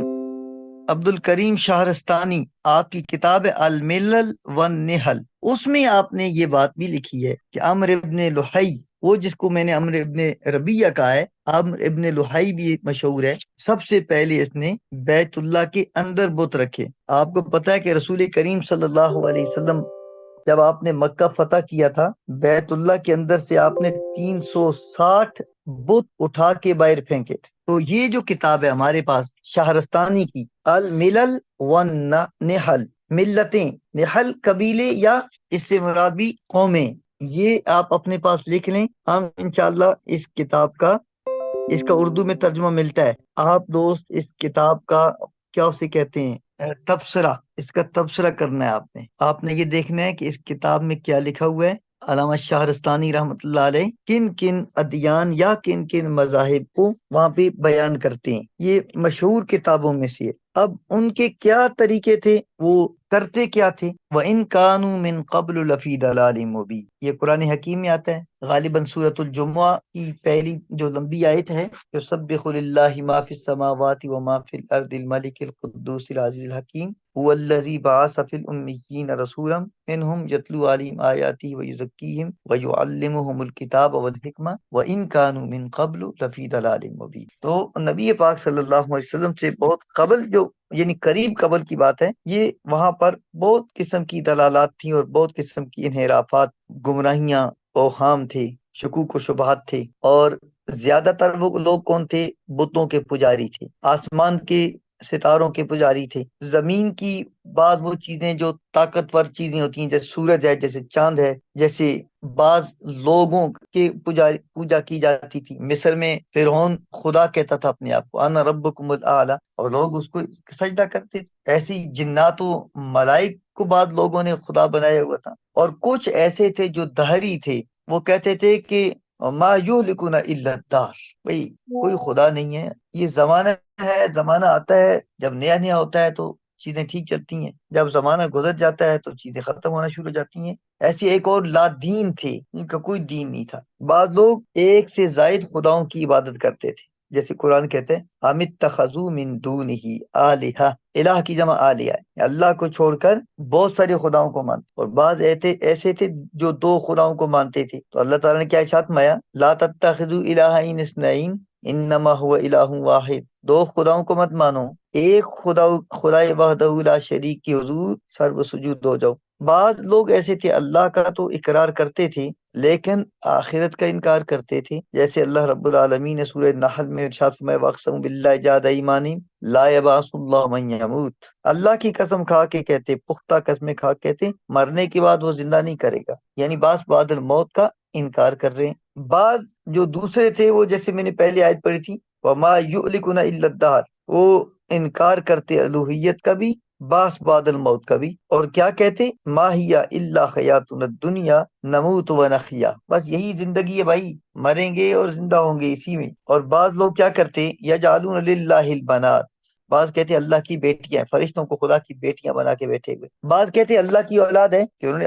عبد الکریم شہرستانی، آپ کی کتاب الملل والنحل، اس میں آپ نے یہ بات بھی لکھی ہے کہ عمرو ابن لحی، وہ جس کو میں نے عمرو ابن ربیہ کہا ہے، عمرو ابن لحی بھی مشہور ہے، سب سے پہلے اس نے بیت اللہ کے اندر بت رکھے. آپ کو پتا ہے کہ رسول کریم صلی اللہ علیہ وسلم جب آپ نے مکہ فتح کیا تھا، بیت اللہ کے اندر سے آپ نے 360 بت اٹھا کے باہر پھینکے تھے. تو یہ جو کتاب ہے ہمارے پاس شہرستانی کی، الملل والنحل، ملتیں، نحل قبیلے یا اس سے مراد بھی قومیں، یہ آپ اپنے پاس لکھ لیں. ہم انشاءاللہ اس کتاب کا، اس کا اردو میں ترجمہ ملتا ہے. آپ دوست اس کتاب کا کیا اسے کہتے ہیں، تبصرہ، اس کا تبصرہ کرنا ہے. آپ نے یہ دیکھنا ہے کہ اس کتاب میں کیا لکھا ہوا ہے. علامہ شہرستانی رحمۃ اللہ علیہ کن کن ادیان یا کن کن مذاہب کو وہاں پہ بیان کرتے ہیں، یہ مشہور کتابوں میں سے ہے. اب ان کے کیا طریقے تھے، وہ کرتے کیا تھے؟ وَإِن كَانُوا مِن قَبْلُ لَفِي ضَلَالٍ مُبِينٍ، یہ قرآن حکیم میں آتا ہے، غالباً سورۃ الجمعہ کی پہلی جو لمبی آیت ہے، یسبح للہ ما فی السماوات وما فی الارض الملک القدوس العزیز الحکیم هو الذی بعث فی الامیین رسولا منهم یتلو علیہم آیاتہ ویزکیہم ویعلمہم الکتاب والحکمہ وان کانوا من قبل لفی ضلال مبین. تو نبی پاک صلی اللہ علیہ وسلم سے بہت قبل، جو یعنی قریب قبل کی بات ہے، یہ وہاں پر بہت قسم کی دلالات تھیں اور بہت قسم کی انحرافات، گمراہیاں، اوہام تھے، شکوک و شبہات تھے. اور زیادہ تر وہ لوگ کون تھے؟ بتوں کے پجاری تھے، آسمان کے ستاروں کے پجاری تھے، زمین کی بعض وہ چیزیں جو طاقتور چیزیں ہوتی ہیں، جیسے سورج ہے، جیسے چاند ہے، جیسے بعض لوگوں کے پوجا کی جاتی تھی. مصر میں فرعون خدا کہتا تھا اپنے آپ کو، انا ربکم الاعلی، اور لوگ اس کو سجدہ کرتے تھے. ایسی جنات و ملائک کو بعض لوگوں نے خدا بنایا ہوا تھا. اور کچھ ایسے تھے جو دہری تھے، وہ کہتے تھے کہ ما یہلکنا الا الدہر، بھئی کوئی خدا نہیں ہے، یہ زمانہ ہے، زمانہ آتا ہے، جب نیا نیا ہوتا ہے تو چیزیں ٹھیک چلتی ہیں، جب زمانہ گزر جاتا ہے تو چیزیں ختم ہونا شروع ہو جاتی ہیں. ایسے ایک اور لا دین تھے، ان کا کوئی دین نہیں تھا. بعض لوگ ایک سے زائد خداؤں کی عبادت کرتے تھے، جیسے قرآن کہتے ہیں ام اتخذوا من دونہ آلہہ، الہ کی جمع آلیہ ہے، اللہ کو چھوڑ کر بہت سارے خداؤں کو مانتے. اور بعض ایسے تھے جو دو خداؤں کو مانتے تھے. تو اللہ تعالیٰ نے کیا ارشاد فرمایا، لا تتخذوا الہین اثنین انما هو الہ واحد، دو خداؤں کو مت مانو، ایک خدا وحدہ لا شریک کی حضور سر و سجود ہو جاؤ. بعض لوگ ایسے تھے اللہ کا تو اقرار کرتے تھے لیکن آخرت کا انکار کرتے تھے، جیسے اللہ رب العالمین نے سورہ نحل میں ارشاد فرمایا وَأَقْسَمُوا بِاللَّهِ جَهْدَ أَيْمَانِهِمْ لَا يَبْعَثُ اللَّهُ مَن يَمُوتُ، اللہ کی قسم کھا کے کہتے، پختہ قسمیں کھا کے کہتے مرنے کے بعد وہ زندہ نہیں کرے گا، یعنی بعض بعد الموت کا انکار کر رہے ہیں۔ بعض جو دوسرے تھے وہ جیسے میں نے پہلے آیت پڑھی تھی وَمَا يُؤْلِكُنَا إِلَّا الدَّهْرُ، وہ انکار کرتے الوہیت کا بھی باس بعد الموت کا بھی، اور کیا کہتے ما ہی الا حیاتنا الدنیا نموت و نحیا، بس یہی زندگی ہے بھائی، مریں گے اور زندہ ہوں گے اسی میں۔ اور بعض لوگ کیا کرتے یجعلون للہ البنات، بعض کہتے اللہ کی بیٹیاں ہیں، فرشتوں کو خدا کی بیٹیاں بنا کے بیٹھے ہوئے، بعض کہتے اللہ کی اولاد ہے کہ انہوں نے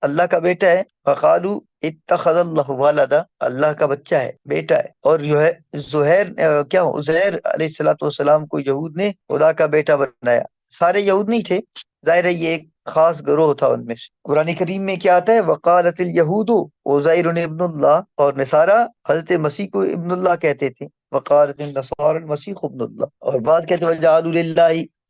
اللہ کا بیٹا ہے، فقالوا اتخذ اللہ ولدا، اللہ کا بچہ ہے، بیٹا ہے، اور جو ہے زہیر عزیر علیہ الصلوۃ والسلام کو یہود نے خدا کا بیٹا بنایا، سارے یہود نہیں تھے، ظاہر ہے یہ ایک خاص گروہ تھا ان میں سے۔ قرآن کریم میں کیا آتا ہے وقالت الیہود عزیر ابن اللہ، اور نصارہ حضرت مسیح کو ابن اللہ کہتے تھے، وقالت النصارى المسیح ابن اللہ، اور بعض کہتے وجعلوا للہ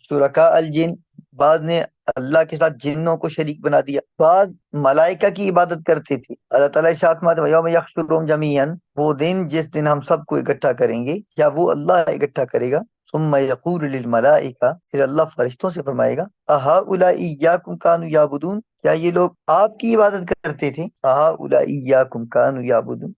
شرکاء الجن، بعض نے اللہ کے ساتھ جنوں کو شریک بنا دیا، بعض ملائکہ کی عبادت کرتے تھے۔ اللہ تعالیٰ ارشاد فرماتے ہیں وَيَوْمَ يَحْشُرُهُمْ جَمِيعًا، وہ دن جس دن ہم سب کو اکٹھا کریں گے یا وہ اللہ اکٹھا کرے گا، ثم یقول للملائکہ، پھر اللہ فرشتوں سے فرمائے گا اہؤلاء ایاکم کانوا یعبدون، کیا یہ لوگ آپ کی عبادت کرتے تھے؟ اہؤلاء ایاکم کانوا یعبدون،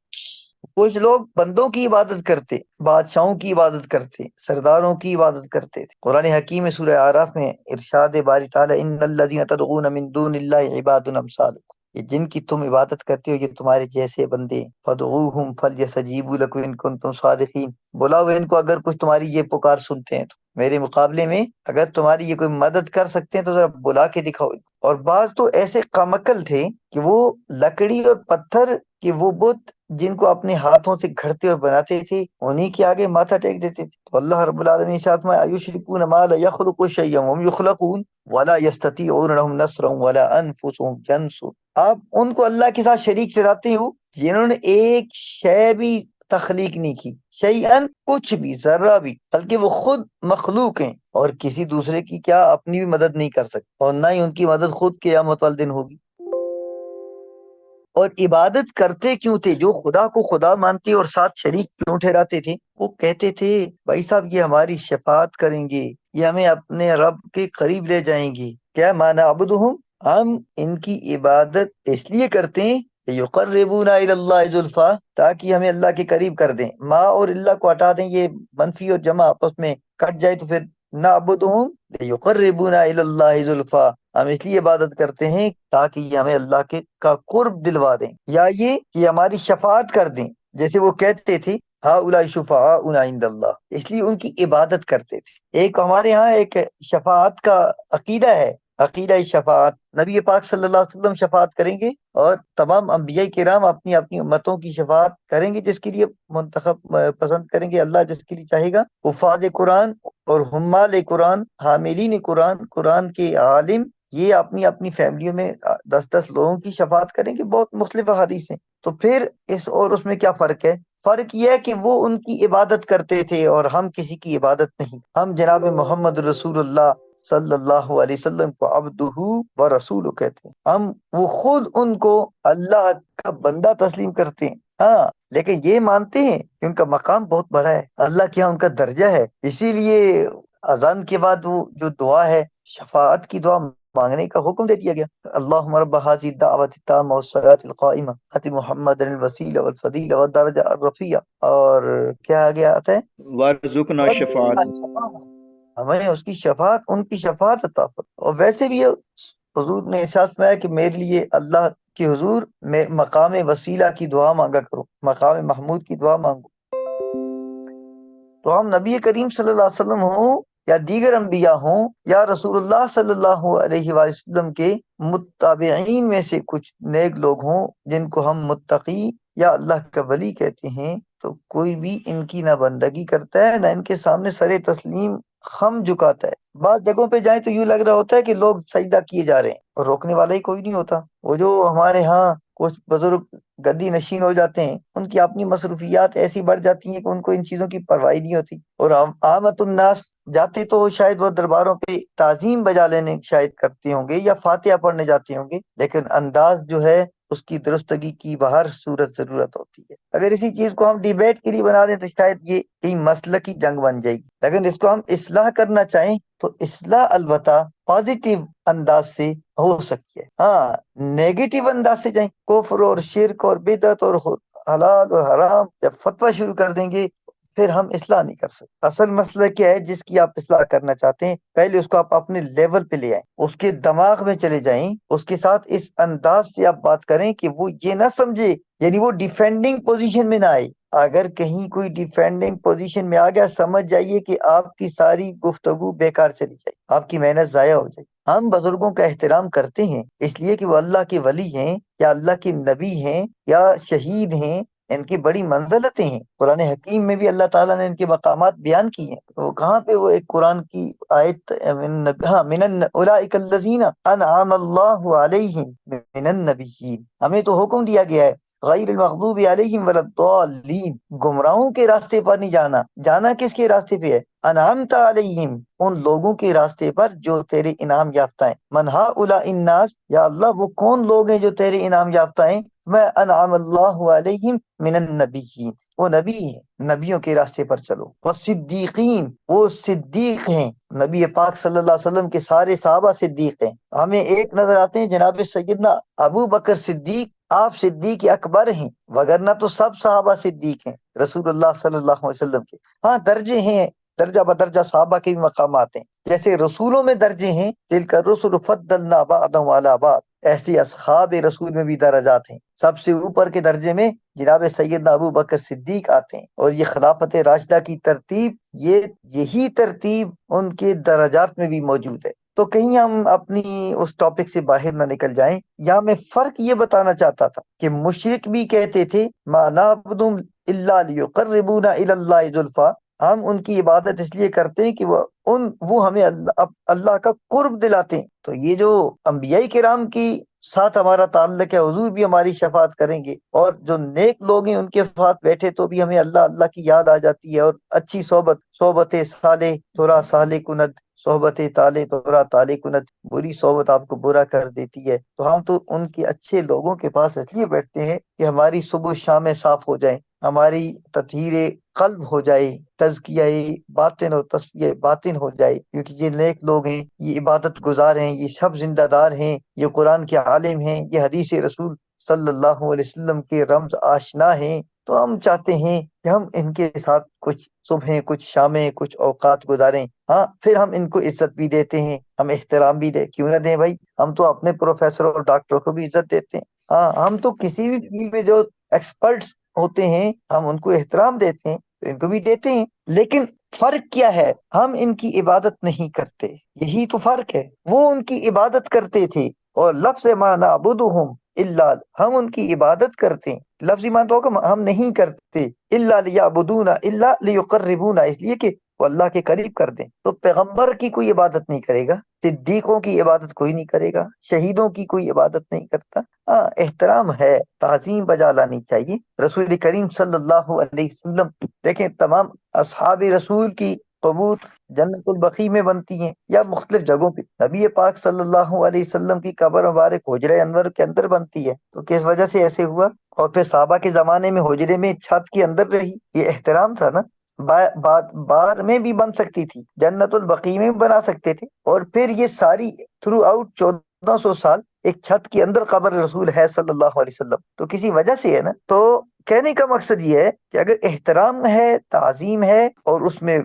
کچھ لوگ بندوں کی عبادت کرتے، بادشاہوں کی عبادت کرتے، سرداروں کی عبادت کرتے تھے۔ قرآن حکیم میں سورہ اعراف میں ارشاد باری تعالیٰ ان الذین تدعون من دون اللہ عباد امثالکم، یہ جن کی تم عبادت کرتے ہو یہ تمہارے جیسے بندے ہیں، فدعوہم فلیستجیبوا لکم ان کنتم صادقین، بلاؤ ان کو اگر کچھ تمہاری یہ پکار سنتے ہیں تو، میرے مقابلے میں اگر تمہاری یہ کوئی مدد کر سکتے ہیں تو ذرا بلا کے دکھاؤ۔ اور بعض تو ایسے قمقل تھے کہ وہ لکڑی اور پتھر کہ وہ بت جن کو اپنے ہاتھوں سے گھڑتے اور بناتے تھے انہی کے آگے ماتھا ٹیک دیتے تھے۔ تو اللہ رب العالمین ارشاد فرمایا ایشرکون ما لا یخلق شیئا وهم یخلقون ولا یستطیعون لهم نصرا ولا انفسهم ينصرون، آپ ان کو اللہ کے ساتھ شریک ٹھہراتے ہو جنہوں نے ایک شے بھی تخلیق نہیں کی، شیئن کچھ بھی، ذرہ بھی، بلکہ وہ خود مخلوق ہیں اور کسی دوسرے کی کیا اپنی بھی مدد نہیں کر سکتے، اور نہ ہی ان کی مدد خود قیامت والے دن ہوگی۔ اور عبادت کرتے کیوں تھے؟ جو خدا کو خدا مانتے اور ساتھ شریک کیوں ٹھہراتے تھے؟ وہ کہتے تھے بھائی صاحب یہ ہماری شفاعت کریں گے، یہ ہمیں اپنے رب کے قریب لے جائیں گے، کیا مانا عبدہم، ہم ان کی عبادت اس لیے کرتے ہیں یقربونا الی اللہ زلفا، تاکہ ہمیں اللہ کے قریب کر دیں، ما اور اللہ کو ہٹا دیں، یہ منفی اور جمع آپس میں کٹ جائے تو پھر نعبدہم یقربونا الی اللہ زلفا، ہم اس لیے عبادت کرتے ہیں تاکہ یہ ہمیں اللہ کے کا قرب دلوا دیں، یا یہ کہ ہماری شفاعت کر دیں، جیسے وہ کہتے تھے ہؤلاء شفعاؤنا عند اللہ، اس لیے ان کی عبادت کرتے تھے۔ ایک ہمارے ہاں ایک شفاعت کا عقیدہ ہے، عقیدہ شفاعت، نبی پاک صلی اللہ علیہ وسلم شفاعت کریں گے اور تمام انبیاء کرام اپنی اپنی امتوں کی شفاعت کریں گے، جس کے لیے منتخب پسند کریں گے اللہ جس کے لیے چاہے گا، حفاظ قرآن اور حمال قرآن، حاملین قرآن، قرآن کے عالم، یہ اپنی اپنی فیملیوں میں 10 لوگوں کی شفاعت کریں گے، بہت مختلف حدیث ہیں۔ تو پھر اس اور اس میں کیا فرق ہے؟ فرق یہ ہے کہ وہ ان کی عبادت کرتے تھے اور ہم کسی کی عبادت نہیں، ہم جناب محمد رسول اللہ صلی اللہ علیہ وسلم کو عبدہ و رسول کہتے ہیں، ہم وہ خود ان کو اللہ کا بندہ تسلیم کرتے ہیں، ہاں لیکن یہ مانتے ہیں کہ ان کا مقام بہت بڑا ہے، اللہ کے یہاں ان کا درجہ ہے، اسی لیے اذان کے بعد وہ جو دعا ہے شفاعت کی دعا مانگنے کا حکم دے دیا گیا، اللہم رب هذه الدعوة التامة والصلاة القائمة آت محمد الوسیلہ والفضیلہ والدرجہ الرفیع، اور کیا آگے آتا ہے وارزقنا شفاعت، ہمیں اس کی شفاعت، ان کی شفاعت عطا فرما۔ اور ویسے بھی حضور نے ارشاد فرمایا کہ میرے لیے اللہ کے حضور میں مقام وسیلہ کی دعا مانگا کرو، مقام محمود کی دعا مانگو۔ تو ہم نبی کریم صلی اللہ علیہ وسلم ہوں یا دیگر انبیاء ہوں یا رسول اللہ صلی اللہ علیہ وآلہ وسلم کے متابعین میں سے کچھ نیک لوگ ہوں جن کو ہم متقی یا اللہ کا ولی کہتے ہیں، تو کوئی بھی ان کی نہ بندگی کرتا ہے نہ ان کے سامنے سر تسلیم خم جھکاتا ہے۔ بعض جگہوں پہ جائیں تو یوں لگ رہا ہوتا ہے کہ لوگ سجدہ کیے جا رہے ہیں اور روکنے والا ہی کوئی نہیں ہوتا۔ وہ جو ہمارے ہاں کچھ بزرگ گدی نشین ہو جاتے ہیں، ان کی اپنی مصروفیات ایسی بڑھ جاتی ہیں کہ ان کو ان چیزوں کی پرواہ نہیں ہوتی، اور عامت الناس جاتے تو شاید وہ درباروں پہ تعظیم بجا لینے شاید کرتے ہوں گے یا فاتحہ پڑھنے جاتے ہوں گے، لیکن انداز جو ہے اس کی درستگی کی بہر صورت ضرورت ہوتی ہے۔ اگر اسی چیز کو ہم ڈیبیٹ کے لیے بنا دیں تو شاید یہ کئی مسلکی جنگ بن جائے گی، لیکن اس کو ہم اصلاح کرنا چاہیں تو اصلاح البتہ پازیٹیو انداز سے ہو سکتی ہے۔ ہاں، نیگیٹو انداز سے جائیں، کفر اور شرک اور بدعت اور حلال اور حرام جب فتویٰ شروع کر دیں گے پھر ہم اصلاح نہیں کر سکتے۔ اصل مسئلہ کیا ہے جس کی آپ اصلاح کرنا چاہتے ہیں، پہلے اس کو آپ اپنے لیول پہ لے آئیں، اس کے دماغ میں چلے جائیں، اس کے ساتھ اس انداز سے آپ بات کریں کہ وہ یہ نہ سمجھے، یعنی وہ ڈیفینڈنگ پوزیشن میں نہ آئے۔ اگر کہیں کوئی ڈیفینڈنگ پوزیشن میں آ گیا، سمجھ جائیے کہ آپ کی ساری گفتگو بیکار چلی جائے، آپ کی محنت ضائع ہو جائے۔ ہم بزرگوں کا احترام کرتے ہیں اس لیے کہ وہ اللہ کے ولی ہیں یا اللہ کے نبی ہیں یا شہید ہیں، ان کی بڑی منزلتیں ہیں۔ قرآن حکیم میں بھی اللہ تعالیٰ نے ان کے مقامات بیان کی ہیں۔ وہ کہاں پہ وہ ایک قرآن کی آیت من اولئک الذین انعم اللہ علیہم من النبیین، ہمیں تو حکم دیا گیا ہے غیر المغضوب علیہم ولا الضالین، گمراہوں کے راستے پر نہیں جانا، جانا کس کے راستے پہ ہے؟ انعمت علیہم، ان لوگوں کے راستے پر جو تیرے انعام یافتہ ہیں۔ من ہؤلاء الناس، یا اللہ وہ کون لوگ ہیں جو تیرے انعام یافتہ ہیں؟ میں انعم اللہ علیہم من النبیین، وہ نبی ہیں، نبیوں کے راستے پر چلو۔ وہ صدیقین، وہ صدیق ہیں، نبی پاک صلی اللہ علیہ وسلم کے سارے صحابہ صدیق ہیں۔ ہمیں ایک نظر آتے ہیں جناب سیدنا ابو بکر صدیق، آپ صدیق اکبر ہیں، وگرنہ تو سب صحابہ صدیق ہیں رسول اللہ صلی اللہ علیہ وسلم کے۔ ہاں درجے ہیں، درجہ بدرجہ صحابہ کے بھی مقامات ہیں، جیسے رسولوں میں درجے ہیں، تلک الرسل فضلنا بعضهم علی بعض، ایسی اصحاب رسول میں بھی درجات ہیں۔ سب سے اوپر کے درجے میں جناب سیدنا ابو بکر صدیق آتے ہیں، اور یہ خلافت راشدہ کی ترتیب، یہی ترتیب ان کے درجات میں بھی موجود ہے۔ تو کہیں ہم اپنی اس ٹاپک سے باہر نہ نکل جائیں۔ یہاں میں فرق یہ بتانا چاہتا تھا کہ مشرک بھی کہتے تھے ما نعبدهم الا لیقربونا الی اللہ زلفیٰ، ہم ان کی عبادت اس لیے کرتے ہیں کہ وہ ہمیں اللہ کا قرب دلاتے ہیں۔ تو یہ جو انبیاء کرام کی ساتھ ہمارا تعلق ہے، حضور بھی ہماری شفاعت کریں گے، اور جو نیک لوگ ہیں ان کے ساتھ بیٹھے تو بھی ہمیں اللہ کی یاد آ جاتی ہے، اور اچھی صحبت صالح تھوڑا صالح کند، صحبت طالع تھوڑا طالع کند، بری صحبت آپ کو برا کر دیتی ہے۔ تو ہم تو ان کے اچھے لوگوں کے پاس اس لیے بیٹھتے ہیں کہ ہماری صبح شام صاف ہو جائیں، ہماری تطہیر قلب ہو جائے، تزکیہ باطن اور تصفیہ باطن ہو جائے، کیونکہ یہ نیک لوگ ہیں، یہ عبادت گزار ہیں، یہ سب زندہ دار ہیں، یہ قرآن کے عالم ہیں، یہ حدیث رسول صلی اللہ علیہ وسلم کے رمز آشنا ہیں۔ تو ہم چاہتے ہیں کہ ہم ان کے ساتھ کچھ صبح کچھ شامیں کچھ اوقات گزاریں۔ ہاں پھر ہم ان کو عزت بھی دیتے ہیں، ہم احترام بھی کیوں نہ دیں بھائی، ہم تو اپنے پروفیسر اور ڈاکٹر کو بھی عزت دیتے ہیں۔ ہاں ہم تو کسی بھی فیلڈ میں جو ایکسپرٹس ہوتے ہیں ہم ان کو احترام دیتے ہیں، تو ان کو بھی دیتے ہیں، لیکن فرق کیا ہے؟ ہم ان کی عبادت نہیں کرتے، یہی تو فرق ہے۔ وہ ان کی عبادت کرتے تھے، اور لفظ ما نعبدہم الا، ہم ان کی عبادت کرتے ہیں، لفظی معنی تو ہوگا ہم نہیں کرتے، الا لیعبدونا، الا لیقربونا، اس لیے کہ وہ اللہ کے قریب کر دیں۔ تو پیغمبر کی کوئی عبادت نہیں کرے گا، صدیقوں کی عبادت کوئی نہیں کرے گا، شہیدوں کی کوئی عبادت نہیں کرتا۔ ہاں احترام ہے، تعظیم بجا لانی چاہیے۔ رسول کریم صلی اللہ علیہ وسلم دیکھیں، تمام اصحاب رسول کی قبور جنت البقیع میں بنتی ہیں یا مختلف جگہوں پہ، نبی پاک صلی اللہ علیہ وسلم کی قبر مبارک حجرہ انور کے اندر بنتی ہے، تو کس وجہ سے ایسے ہوا؟ اور پھر صحابہ کے زمانے میں حجرے میں چھت کے اندر رہی، یہ احترام تھا نا۔ بار میں بھی بن سکتی تھی، جنت البقیع میں بھی بنا سکتے تھے، اور پھر یہ ساری تھرو آؤٹ 1400 سال ایک چھت کے اندر قبر رسول ہے صلی اللہ علیہ وسلم، تو کسی وجہ سے ہے نا۔ تو کہنے کا مقصد یہ ہے کہ اگر احترام ہے، تعظیم ہے، اور اس میں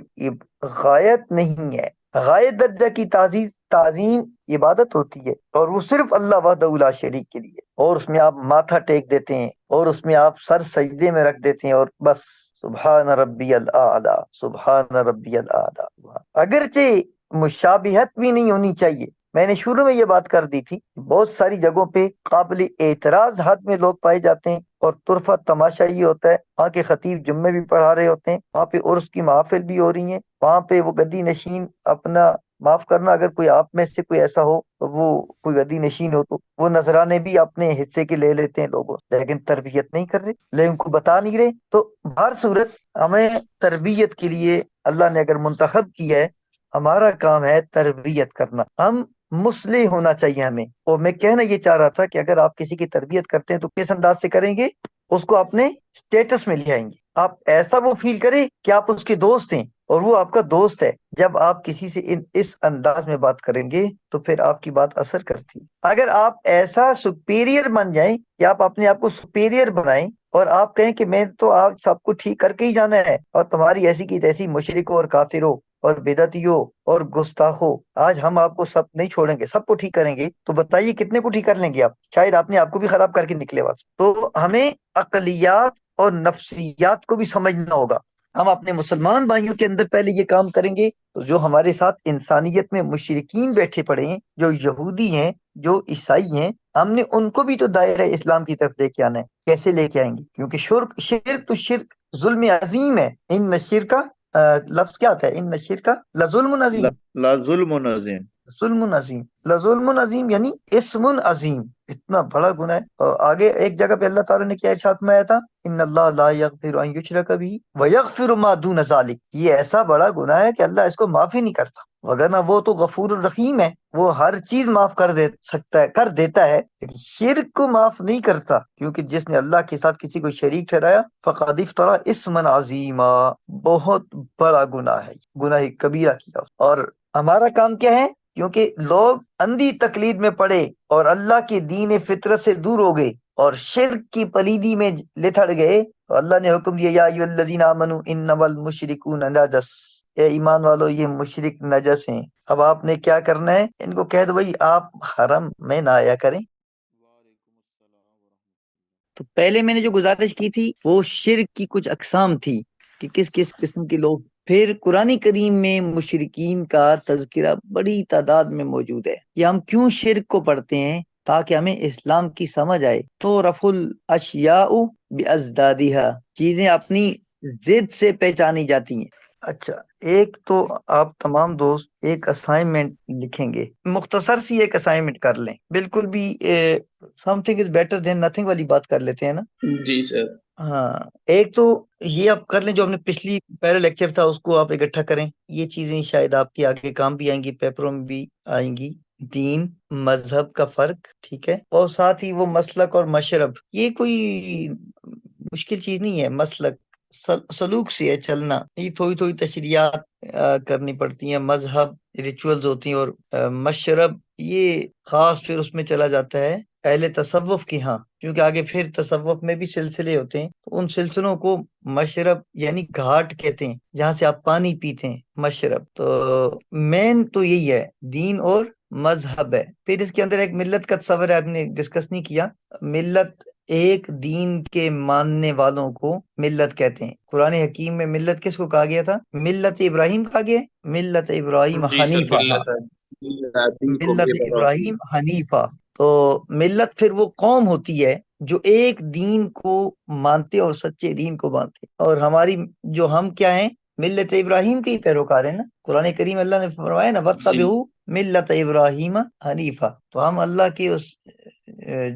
غایت نہیں ہے، غایت درجہ کی تعظیم عبادت ہوتی ہے، اور وہ صرف اللہ وحدہ لا شریک کے لیے، اور اس میں آپ ماتھا ٹیک دیتے ہیں، اور اس میں آپ سر سجدے میں رکھ دیتے ہیں، اور بس سبحان ربی الاعلی، سبحان ربی الاعلی، اگرچہ مشابہت بھی نہیں ہونی چاہیے۔ میں نے شروع میں یہ بات کر دی تھی، بہت ساری جگہوں پہ قابل اعتراض حد میں لوگ پائے جاتے ہیں، اور طرفہ تماشا یہ ہوتا ہے، وہاں کے خطیب جمعے بھی پڑھا رہے ہوتے ہیں، وہاں پہ عرس کی محافل بھی ہو رہی ہیں، وہاں پہ وہ گدی نشین اپنا معاف کرنا، اگر کوئی آپ میں سے کوئی ایسا ہو تو وہ کوئی گدی نشین ہو تو وہ نذرانے بھی اپنے حصے کے لے لیتے ہیں لوگوں، لیکن تربیت نہیں کر رہے، لیکن کو بتا نہیں رہے۔ تو ہر صورت ہمیں تربیت کے لیے اللہ نے اگر منتخب کیا ہے، ہمارا کام ہے تربیت کرنا، ہم مصلح ہونا چاہیے ہمیں۔ اور میں کہنا یہ چاہ رہا تھا کہ اگر آپ کسی کی تربیت کرتے ہیں تو کس انداز سے کریں گے؟ اس کو اپنے سٹیٹس میں لے آئیں گے، آپ ایسا وہ فیل کریں کہ آپ اس کے دوست ہیں اور وہ آپ کا دوست ہے۔ جب آپ کسی سے اس انداز میں بات کریں گے تو پھر آپ کی بات اثر کرتی ہے۔ اگر آپ ایسا سپیریئر بن جائیں کہ آپ اپنے آپ کو سپیریئر بنائیں اور آپ کہیں کہ میں تو آپ سب کو ٹھیک کر کے ہی جانا ہے، اور تمہاری ایسی کی تیسی مشرک ہو اور کافر ہو اور بدعتی ہو اور گستاخ ہو، آج ہم آپ کو سب نہیں چھوڑیں گے، سب کو ٹھیک کریں گے، تو بتائیے کتنے کو ٹھیک کر لیں گے آپ؟ شاید آپ نے آپ کو بھی خراب کر کے نکلے بس۔ تو ہمیں عقلیات اور نفسیات کو بھی سمجھنا ہوگا۔ ہم اپنے مسلمان بھائیوں کے اندر پہلے یہ کام کریں گے تو جو ہمارے ساتھ انسانیت میں مشرکین بیٹھے پڑے ہیں، جو یہودی ہیں، جو عیسائی ہیں، ہم نے ان کو بھی تو دائرہ اسلام کی طرف لے کے آنا ہے۔ کیسے لے کے آئیں گے؟ کیونکہ شرک تو شرک ظلم عظیم ہے۔ ان نشر کا لفظ کیا تھا؟ ان نشر کا لظلم عظیم، لا ظلم و نظیم. ظلم عظیم، لظلم عظیم یعنی اسم عظیم، اتنا بڑا گناہ ہے۔ اور آگے ایک جگہ پہ اللہ تعالیٰ نے کیا ارشاد میں آیا تھا؟ ان اللہ لا یغفر ان یشرک بہ ویغفر ما دون ذلک، یہ ایسا بڑا گناہ ہے کہ اللہ اس کو معاف ہی نہیں کرتا، وگرنہ وہ تو غفور الرحیم ہے، وہ ہر چیز معاف کر دے سکتا ہے، کر دیتا ہے، لیکن شرک کو معاف نہیں کرتا، کیونکہ جس نے اللہ کے ساتھ کسی کو شریک ٹھہرایا فقد افترا اسما عظیما، بہت بڑا گناہ ہے، گناہ کبیرہ کیا۔ اور ہمارا کام کیا ہے؟ کیونکہ لوگ اندھی تقلید میں پڑے اور اللہ کے دین فطرت سے دور ہو گئے اور شرک کی پلیدی میں لتھڑ گئے، تو اللہ نے حکم دیا یا ایھا الذین آمنوا انما المشرکون نجس، اے ایمان والو یہ مشرک نجس ہیں۔ اب آپ نے کیا کرنا ہے؟ ان کو کہہ دو بھائی آپ حرم میں نہ آیا کریں۔ تو پہلے میں نے جو گزارش کی تھی وہ شرک کی کچھ اقسام تھی کہ کس کس قسم کے لوگ۔ پھر قرآن کریم میں مشرکین کا تذکرہ بڑی تعداد میں موجود ہے۔ یہ ہم کیوں شرک کو پڑھتے ہیں؟ تاکہ ہمیں اسلام کی سمجھ آئے۔ تو رفع الاشیاء بازدادها، چیزیں اپنی ضد سے پہچانی جاتی ہیں۔ اچھا، ایک تو آپ تمام دوست ایک اسائنمنٹ لکھیں گے، مختصر سی ایک اسائنمنٹ کر لیں، بالکل بھی some thing is better than nothing والی بات کر لیتے ہیں نا۔ جی سر۔ ہاں، ایک تو یہ آپ کر لیں جو ہم نے پچھلی پہلا لیکچر تھا اس کو آپ اکٹھا کریں، یہ چیزیں شاید آپ کے آگے کام بھی آئیں گی، پیپروں میں بھی آئیں گی۔ دین، مذہب کا فرق، ٹھیک ہے، اور ساتھ ہی وہ مسلک اور مشرب، یہ کوئی مشکل چیز نہیں ہے۔ مسلک سلوک سے ہے چلنا، یہ تھوڑی تھوڑی تشریحات کرنی پڑتی ہیں۔ مذہب ریچولز ہوتی ہیں، اور مشرب یہ خاص پھر اس میں چلا جاتا ہے اہل تصوف کی، ہاں، کیونکہ آگے پھر تصوف میں بھی سلسلے ہوتے ہیں، تو ان سلسلوں کو مشرب یعنی گھاٹ کہتے ہیں، جہاں سے آپ پانی پیتے ہیں، مشرب۔ تو مین تو یہی ہے، دین اور مذہب ہے۔ پھر اس کے اندر ایک ملت کا تصور ہے، آپ نے ڈسکس نہیں کیا۔ ملت ایک دین کے ماننے والوں کو ملت کہتے ہیں۔ قرآن حکیم میں ملت کس کو کہا گیا تھا؟ ملت ابراہیم کہا گیا، ملت ابراہیم جی سر، حنیفہ، ملت ابراہیم حنیفہ۔ تو ملت پھر وہ قوم ہوتی ہے جو ایک دین کو مانتے اور سچے دین کو مانتے، اور ہماری جو ہم کیا ہیں؟ ملت ابراہیم کے ہی پیروکار ہیں نا۔ قرآن کریم اللہ نے فرمایا نا جی وَاتَّبِعُوا ملت ابراہیم حنیفہ، تو ہم اللہ کے اس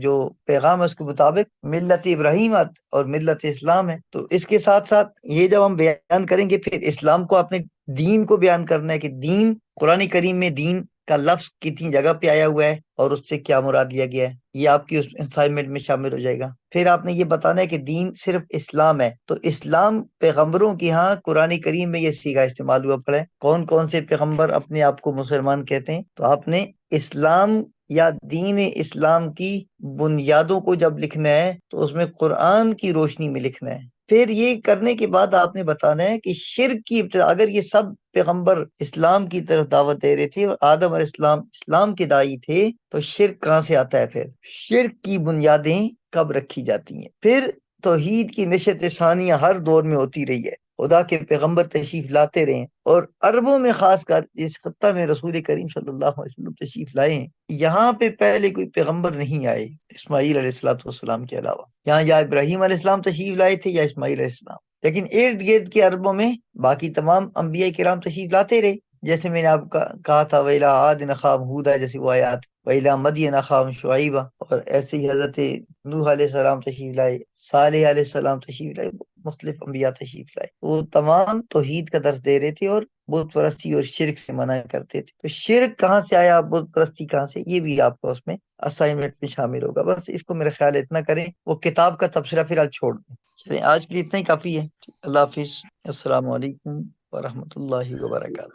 جو پیغام ہے اس کے مطابق ملت ابراہیم اور ملت اسلام ہے۔ تو اس کے ساتھ ساتھ یہ جب ہم بیان کریں گے، پھر اسلام کو اپنے دین کو بیان کرنا ہے کہ دین، قرآن کریم میں دین کا لفظ کتنی جگہ پہ آیا ہوا ہے اور اس سے کیا مراد لیا گیا ہے، یہ آپ کی اس اسائنمنٹ میں شامل ہو جائے گا۔ پھر آپ نے یہ بتانا ہے کہ دین صرف اسلام ہے، تو اسلام پیغمبروں کی، ہاں قرآن کریم میں یہ صیغہ استعمال ہوا پڑا ہے۔ کون کون سے پیغمبر اپنے آپ کو مسلمان کہتے ہیں؟ تو آپ نے اسلام یا دین اسلام کی بنیادوں کو جب لکھنا ہے تو اس میں قرآن کی روشنی میں لکھنا ہے۔ پھر یہ کرنے کے بعد آپ نے بتانا ہے کہ شرک کی ابتدا، اگر یہ سب پیغمبر اسلام کی طرف دعوت دے رہے تھے اور آدم علیہ السلام اسلام کے داعی تھے، تو شرک کہاں سے آتا ہے؟ پھر شرک کی بنیادیں کب رکھی جاتی ہیں؟ پھر توحید کی نشت ثانیہ ہر دور میں ہوتی رہی ہے، خدا کے پیغمبر تشریف لاتے رہے، اور عربوں میں خاص کر اس خطہ میں رسول کریم صلی اللہ علیہ وسلم تشریف لائے ہیں۔ یہاں پہ پہلے کوئی پیغمبر نہیں آئے اسماعیل علیہ السلام کے علاوہ، یہاں یا ابراہیم علیہ السلام تشریف لائے تھے یا اسماعیل علیہ السلام، لیکن ارد گرد کے عربوں میں باقی تمام انبیاء کرام تشریف لاتے رہے، جیسے میں نے آپ کا کہا تھا ویلا عاد نخام ہودا، جیسے وہ آیات ویلا مدین نخام شعیبہ، اور ایسے ہی حضرت نوح علیہ السلام تشریف لائے، صالح علیہ السلام تشریف لائے، مختلف انبیاء تشریف لائے، وہ تمام توحید کا درس دے رہے تھے اور بت پرستی اور شرک سے منع کرتے تھے۔ تو شرک کہاں سے آیا، بت پرستی کہاں سے، یہ بھی آپ کو اس میں اسائنمنٹ میں شامل ہوگا۔ بس اس کو میرا خیال اتنا کریں، وہ کتاب کا تبصرہ فی الحال چھوڑ دیں۔ چلیں آج کے لیے اتنا ہی کافی ہے۔ اللہ حافظ، السلام علیکم ورحمۃ اللہ وبرکاتہ۔